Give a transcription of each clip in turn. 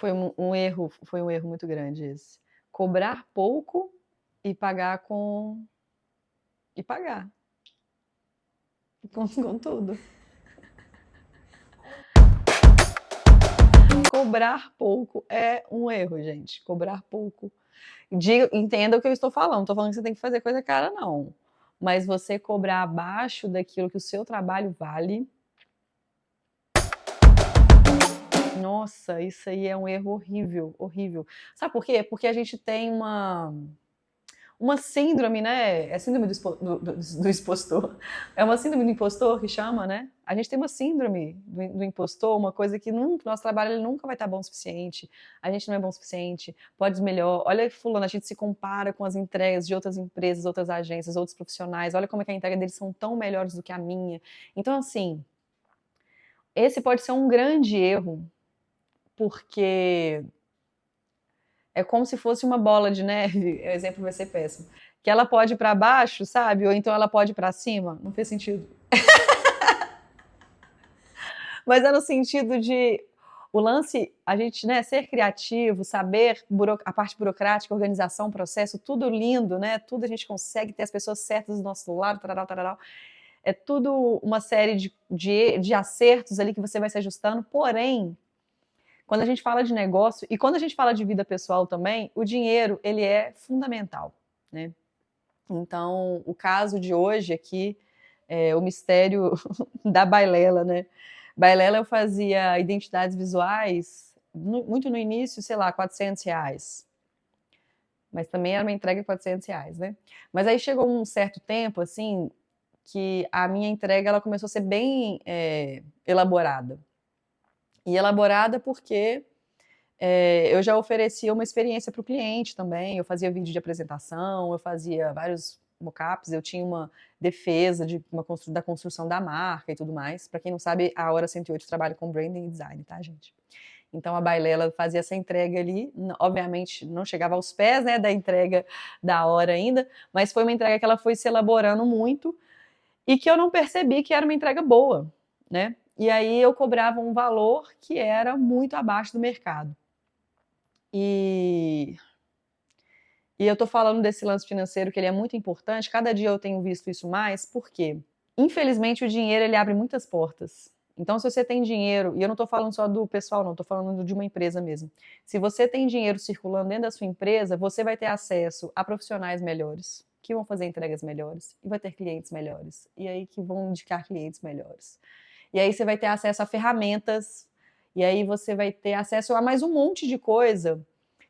Foi um erro muito grande esse. Cobrar pouco e pagar com e pagar com tudo. Cobrar pouco é um erro, gente. Cobrar pouco. Entenda o que eu estou falando. Não estou falando que você tem que fazer coisa cara, não. Mas você cobrar abaixo daquilo que o seu trabalho vale. Nossa, isso aí é um erro horrível, horrível. Sabe por quê? Porque a gente tem uma síndrome, né? É síndrome do expostor. É uma síndrome do impostor que chama, né? A gente tem uma síndrome do impostor, uma coisa que nosso trabalho ele nunca vai estar bom o suficiente. A gente não é bom o suficiente, pode melhor. Olha, fulano, a gente se compara com as entregas de outras empresas, outras agências, outros profissionais. Olha como é que a entrega deles são tão melhores do que a minha. Então, assim, esse pode ser um grande erro, porque é como se fosse uma bola de neve, o exemplo vai ser péssimo, que ela pode ir para baixo, sabe? Ou então ela pode ir para cima. Não fez sentido. Mas é no sentido de o lance, a gente, né, ser criativo, saber a parte burocrática, organização, processo, tudo lindo, né? Tudo a gente consegue ter as pessoas certas do nosso lado, tararau, tararau. É tudo uma série de acertos ali que você vai se ajustando, porém, quando a gente fala de negócio e quando a gente fala de vida pessoal também, o dinheiro, ele é fundamental, né? Então, o caso de hoje aqui é o mistério da Bailela, né? Bailela eu fazia identidades visuais, muito no início, sei lá, R$ 400. Mas também era uma entrega de R$ 400, né? Mas aí chegou um certo tempo, assim, que a minha entrega ela começou a ser bem elaborada. E elaborada porque eu já oferecia uma experiência para o cliente também, eu fazia vídeo de apresentação, eu fazia vários mockups, eu tinha uma defesa da construção da marca e tudo mais. Para quem não sabe, a Hora 108 trabalha com branding e design, tá, gente? Então a Bailela fazia essa entrega ali, obviamente não chegava aos pés, né, da entrega da Hora ainda, mas foi uma entrega que ela foi se elaborando muito e que eu não percebi que era uma entrega boa, né? E aí eu cobrava um valor que era muito abaixo do mercado. E eu tô falando desse lance financeiro que ele é muito importante, cada dia eu tenho visto isso mais, porque infelizmente o dinheiro ele abre muitas portas. Então se você tem dinheiro, e eu não tô falando só do pessoal não, tô falando de uma empresa mesmo. Se você tem dinheiro circulando dentro da sua empresa, você vai ter acesso a profissionais melhores, que vão fazer entregas melhores, e vai ter clientes melhores, e aí que vão indicar clientes melhores. E aí você vai ter acesso a ferramentas, e aí você vai ter acesso a mais um monte de coisa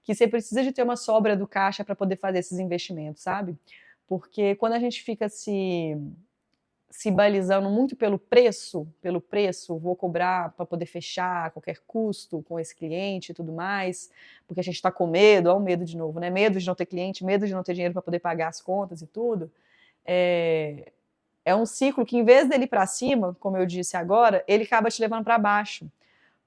que você precisa de ter uma sobra do caixa para poder fazer esses investimentos, sabe? Porque quando a gente fica se balizando muito pelo preço, vou cobrar para poder fechar a qualquer custo com esse cliente e tudo mais, porque a gente está com medo, olha o medo de novo, né? Medo de não ter cliente, medo de não ter dinheiro para poder pagar as contas e tudo. É um ciclo que, em vez dele ir para cima, como eu disse agora, ele acaba te levando para baixo.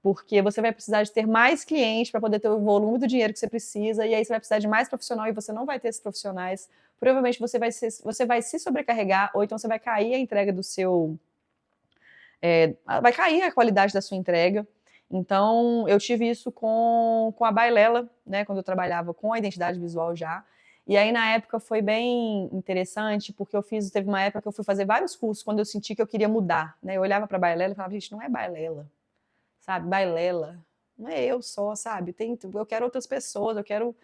Porque você vai precisar de ter mais clientes para poder ter o volume do dinheiro que você precisa, e aí você vai precisar de mais profissional e você não vai ter esses profissionais. Provavelmente você vai se sobrecarregar, ou então você vai cair a entrega do seu. Vai cair a qualidade da sua entrega. Então, eu tive isso com a Bailela, né, quando eu trabalhava com a identidade visual já. E aí, na época, foi bem interessante, porque teve uma época que eu fui fazer vários cursos quando eu senti que eu queria mudar, né? Eu olhava para a Bailela e falava, gente, não é Bailela, sabe? Bailela. Não é eu só, sabe? Eu quero outras pessoas, eu quero.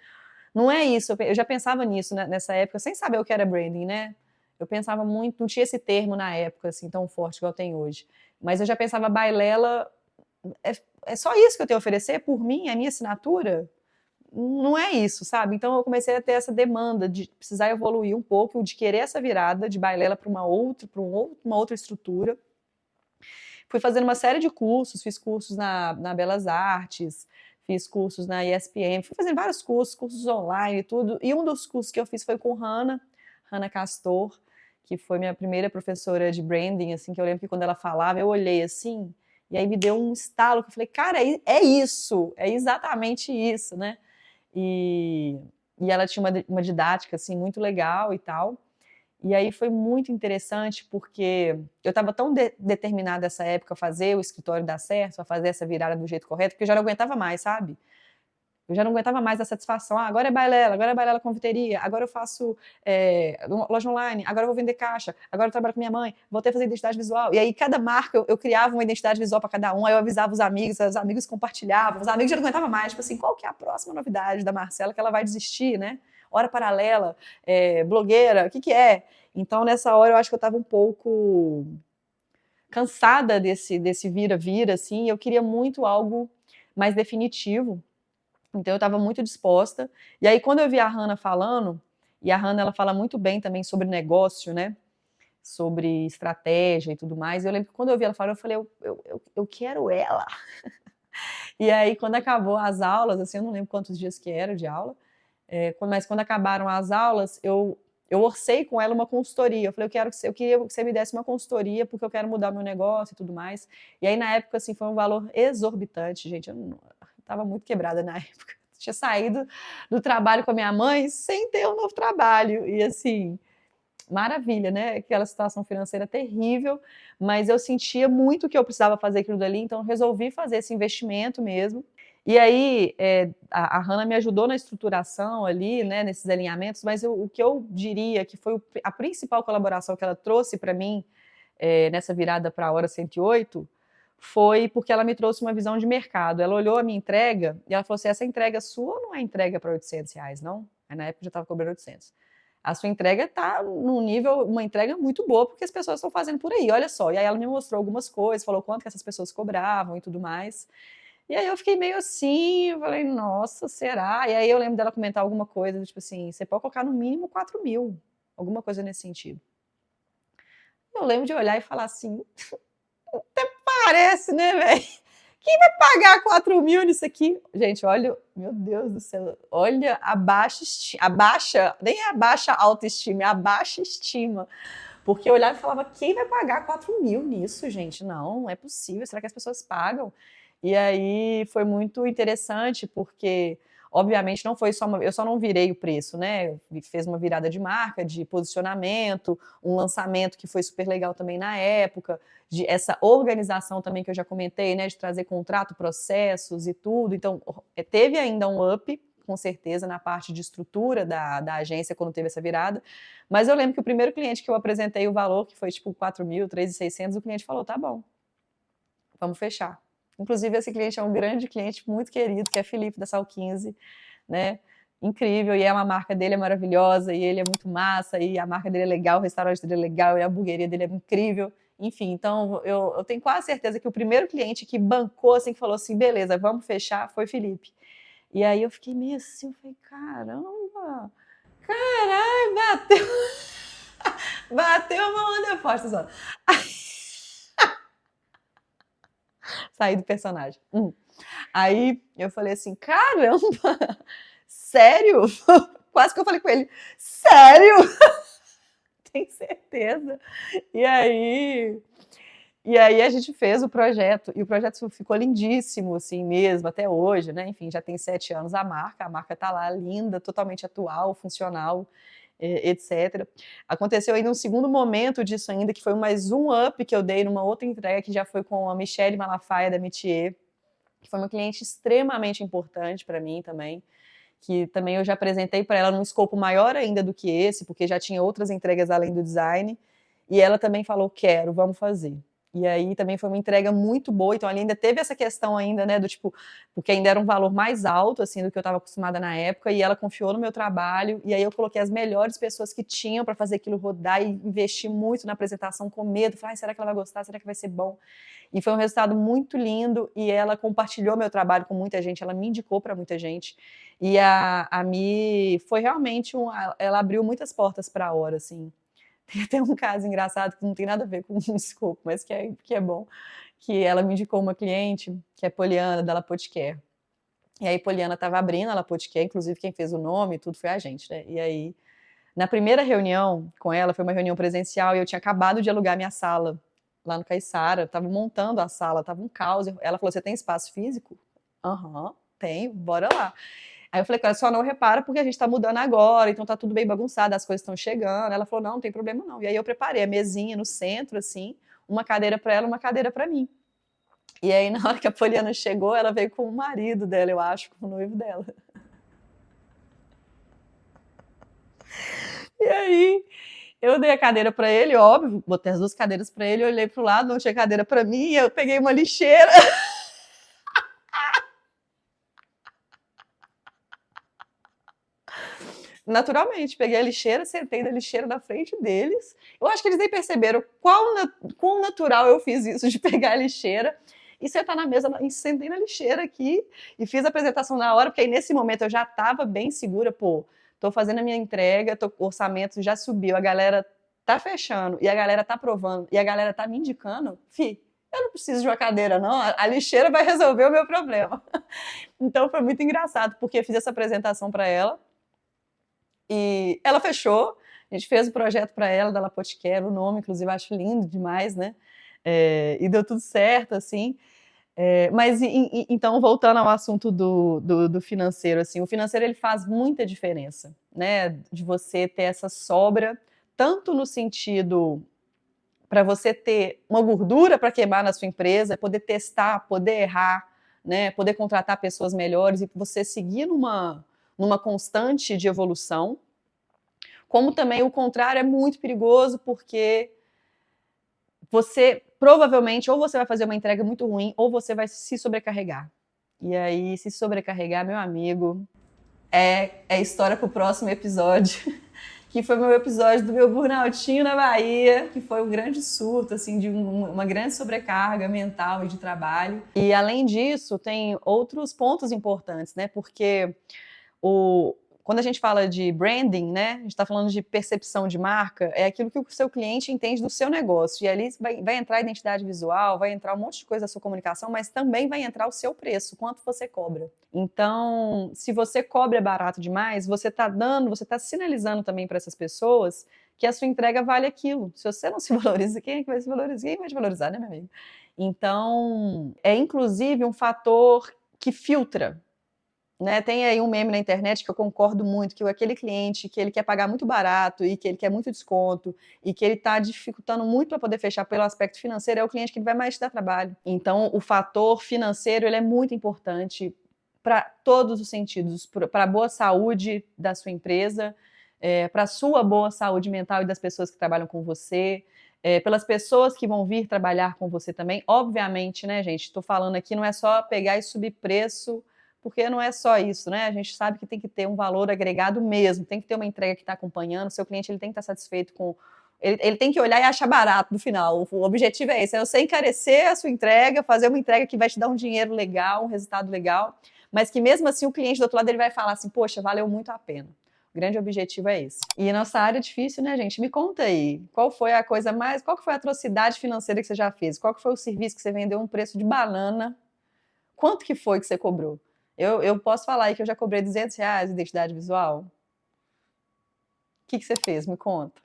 Não é isso. Eu já pensava nisso, né, nessa época, sem saber o que era branding, né? Eu pensava muito, não tinha esse termo na época, assim, tão forte igual tem hoje. Mas eu já pensava, Bailela, é só isso que eu tenho a oferecer por mim, a minha assinatura? Não é isso, sabe? Então eu comecei a ter essa demanda de precisar evoluir um pouco, de querer essa virada de Bailela para uma outra estrutura. Fui fazendo uma série de cursos, fiz cursos na Belas Artes, fiz cursos na ESPM, fui fazendo vários cursos online e tudo. E um dos cursos que eu fiz foi com Hannah Castor, que foi minha primeira professora de branding, assim, que eu lembro que quando ela falava, eu olhei assim, e aí me deu um estalo, que eu falei, cara, é isso, é exatamente isso, né? E ela tinha uma didática, assim, muito legal e tal. E aí foi muito interessante, porque eu estava tão determinada nessa época a fazer o escritório dar certo, a fazer essa virada do jeito correto, que eu já não aguentava mais, sabe? Eu já não aguentava mais a satisfação. Agora é balela confeiteria, agora eu faço loja online, agora eu vou vender caixa, agora eu trabalho com minha mãe, voltei a fazer identidade visual. E aí, cada marca, eu criava uma identidade visual para cada um, aí eu avisava os amigos compartilhavam, os amigos já não aguentavam mais. Tipo assim, qual que é a próxima novidade da Marcela que ela vai desistir, né? Hora paralela, blogueira, o que que é? Então, nessa hora, eu acho que eu estava um pouco cansada desse vira-vira, assim, eu queria muito algo mais definitivo. Então eu estava muito disposta. E aí quando eu vi a Hannah falando, e a Hannah ela fala muito bem também sobre negócio, né? Sobre estratégia e tudo mais. Eu lembro que quando eu vi ela falando, eu falei, eu quero ela. E aí quando acabou as aulas, assim, eu não lembro quantos dias que era de aula, mas quando acabaram as aulas, eu orcei com ela uma consultoria. Eu falei, eu queria que você me desse uma consultoria, porque eu quero mudar meu negócio e tudo mais. E aí, na época, assim, foi um valor exorbitante, gente. Eu estava muito quebrada na época. Tinha saído do trabalho com a minha mãe sem ter um novo trabalho. E, assim, maravilha, né? Aquela situação financeira terrível, mas eu sentia muito que eu precisava fazer aquilo dali, então eu resolvi fazer esse investimento mesmo. E aí, a Hannah me ajudou na estruturação ali, né, nesses alinhamentos, mas o que eu diria que foi a principal colaboração que ela trouxe para mim, nessa virada para a hora 108, foi porque ela me trouxe uma visão de mercado. Ela olhou a minha entrega e ela falou assim, essa entrega sua não é entrega para R$800, não? Aí na época eu já estava cobrando 800. A sua entrega está num nível, uma entrega muito boa, porque as pessoas estão fazendo por aí, olha só. E aí ela me mostrou algumas coisas, falou quanto que essas pessoas cobravam e tudo mais. E aí eu fiquei meio assim, eu falei, nossa, será? E aí eu lembro dela comentar alguma coisa, tipo assim, você pode colocar no mínimo 4 mil, alguma coisa nesse sentido. Eu lembro de olhar e falar assim, até parece, né, velho? Quem vai pagar 4 mil nisso aqui? Gente, olha, meu Deus do céu, olha a baixa estima, nem é a baixa autoestima, é a baixa estima. Porque eu olhava e falava, quem vai pagar 4 mil nisso, gente? Não é possível, será que as pessoas pagam? E aí foi muito interessante, porque, obviamente, não foi só eu só não virei o preço, né? Fez uma virada de marca, de posicionamento, um lançamento que foi super legal também na época, de essa organização também que eu já comentei, né? De trazer contrato, processos e tudo. Então, teve ainda um up, com certeza, na parte de estrutura da agência quando teve essa virada. Mas eu lembro que o primeiro cliente que eu apresentei o valor, que foi tipo 4 mil, 3.600, o cliente falou, tá bom, vamos fechar. Inclusive, esse cliente é um grande cliente, muito querido, que é Felipe da Sal 15, né? Incrível, e a marca dele é maravilhosa, e ele é muito massa, e a marca dele é legal, o restaurante dele é legal, e a hamburgueria dele é incrível. Enfim, então eu tenho quase certeza que o primeiro cliente que bancou, assim, que falou assim, beleza, vamos fechar, foi Felipe. E aí eu fiquei meio assim, eu falei, caramba, caralho, bateu uma onda forte, só. Saí do personagem. Aí eu falei assim, caramba, sério? Quase que eu falei com ele, sério? Tem certeza? E aí a gente fez o projeto, e o projeto ficou lindíssimo, assim mesmo, até hoje, né? Enfim, já tem 7 anos a marca tá lá linda, totalmente atual, funcional, etc. Aconteceu ainda um segundo momento disso ainda, que foi mais um up que eu dei numa outra entrega, que já foi com a Michelle Malafaia da Métier, que foi uma cliente extremamente importante para mim também, que também eu já apresentei para ela num escopo maior ainda do que esse, porque já tinha outras entregas além do design, e ela também falou, quero, vamos fazer. E aí também foi uma entrega muito boa, então ali ainda teve essa questão ainda, né, do tipo, porque ainda era um valor mais alto, assim, do que eu estava acostumada na época, e ela confiou no meu trabalho, e aí eu coloquei as melhores pessoas que tinham para fazer aquilo rodar, e investi muito na apresentação com medo, falei, será que ela vai gostar, será que vai ser bom? E foi um resultado muito lindo, e ela compartilhou meu trabalho com muita gente, ela me indicou para muita gente, e a Mi foi realmente ela abriu muitas portas para a hora, assim. Tem até um caso engraçado que não tem nada a ver com o escopo, mas que é bom, que ela me indicou uma cliente, que é Poliana, da La Potiquer. E aí Poliana estava abrindo a La Potiquer, inclusive quem fez o nome e tudo foi a gente, né? E aí, na primeira reunião com ela, foi uma reunião presencial, e eu tinha acabado de alugar minha sala lá no Caiçara, estava montando a sala, estava um caos. Ela falou, você tem espaço físico? Aham, tem, bora lá. Aí eu falei, cara, só não repara porque a gente tá mudando agora, então tá tudo bem bagunçado, as coisas estão chegando. Ela falou, não tem problema não. E aí eu preparei a mesinha no centro, assim, uma cadeira para ela, uma cadeira para mim. E aí, na hora que a Poliana chegou, ela veio com o marido dela, eu acho, com o noivo dela. E aí, eu dei a cadeira para ele, óbvio, botei as duas cadeiras para ele, eu olhei pro lado, não tinha cadeira para mim, e eu peguei uma lixeira. Naturalmente, peguei a lixeira, sentei na lixeira na frente deles. Eu acho que eles nem perceberam quão natural eu fiz isso de pegar a lixeira e sentar na mesa, e sentei na lixeira aqui e fiz a apresentação na hora, porque aí nesse momento eu já estava bem segura, pô, tô fazendo a minha entrega, o orçamento já subiu, a galera tá fechando, e a galera tá aprovando, e a galera tá me indicando, eu não preciso de uma cadeira, não, a lixeira vai resolver o meu problema. Então foi muito engraçado, porque eu fiz essa apresentação para ela, e ela fechou, a gente fez o projeto para ela, da La Potiquera, o nome, inclusive, acho lindo demais, né? E deu tudo certo, assim. Mas, então, voltando ao assunto do financeiro, assim, o financeiro, ele faz muita diferença, né? De você ter essa sobra, tanto no sentido para você ter uma gordura para queimar na sua empresa, poder testar, poder errar, né? Poder contratar pessoas melhores e você seguir numa constante de evolução, como também o contrário é muito perigoso, porque você provavelmente ou você vai fazer uma entrega muito ruim ou você vai se sobrecarregar. E aí, se sobrecarregar, meu amigo, é história para o próximo episódio, que foi meu episódio do meu burnoutinho na Bahia, que foi um grande surto, assim, de uma grande sobrecarga mental e de trabalho. E além disso, tem outros pontos importantes, né? Porque quando a gente fala de branding, né, a gente está falando de percepção de marca, é aquilo que o seu cliente entende do seu negócio. E ali vai entrar a identidade visual, vai entrar um monte de coisa da sua comunicação, mas também vai entrar o seu preço, quanto você cobra. Então, se você cobra barato demais, você está sinalizando também para essas pessoas que a sua entrega vale aquilo. Se você não se valoriza, quem é que vai se valorizar? Quem vai te valorizar, né, meu amigo? Então, é inclusive um fator que filtra. Né, tem aí um meme na internet que eu concordo muito, que aquele cliente que ele quer pagar muito barato e que ele quer muito desconto e que ele está dificultando muito para poder fechar pelo aspecto financeiro, é o cliente que vai mais te dar trabalho. Então, o fator financeiro ele é muito importante para todos os sentidos, para a boa saúde da sua empresa, para a sua boa saúde mental e das pessoas que trabalham com você, pelas pessoas que vão vir trabalhar com você também. Obviamente, né, gente, estou falando aqui, não é só pegar e subir preço, porque não é só isso, né? A gente sabe que tem que ter um valor agregado mesmo, tem que ter uma entrega que está acompanhando, o seu cliente ele tem que estar satisfeito com. Ele tem que olhar e achar barato no final. O objetivo é esse: é você encarecer a sua entrega, fazer uma entrega que vai te dar um dinheiro legal, um resultado legal, mas que mesmo assim o cliente do outro lado ele vai falar assim: poxa, valeu muito a pena. O grande objetivo é esse. E nossa área é difícil, né, gente? Me conta aí, qual foi a coisa mais. Qual que foi a atrocidade financeira que você já fez? Qual que foi o serviço que você vendeu um preço de banana? Quanto que foi que você cobrou? Eu posso falar aí que eu já cobrei R$200 de identidade visual. O que você fez? Me conta.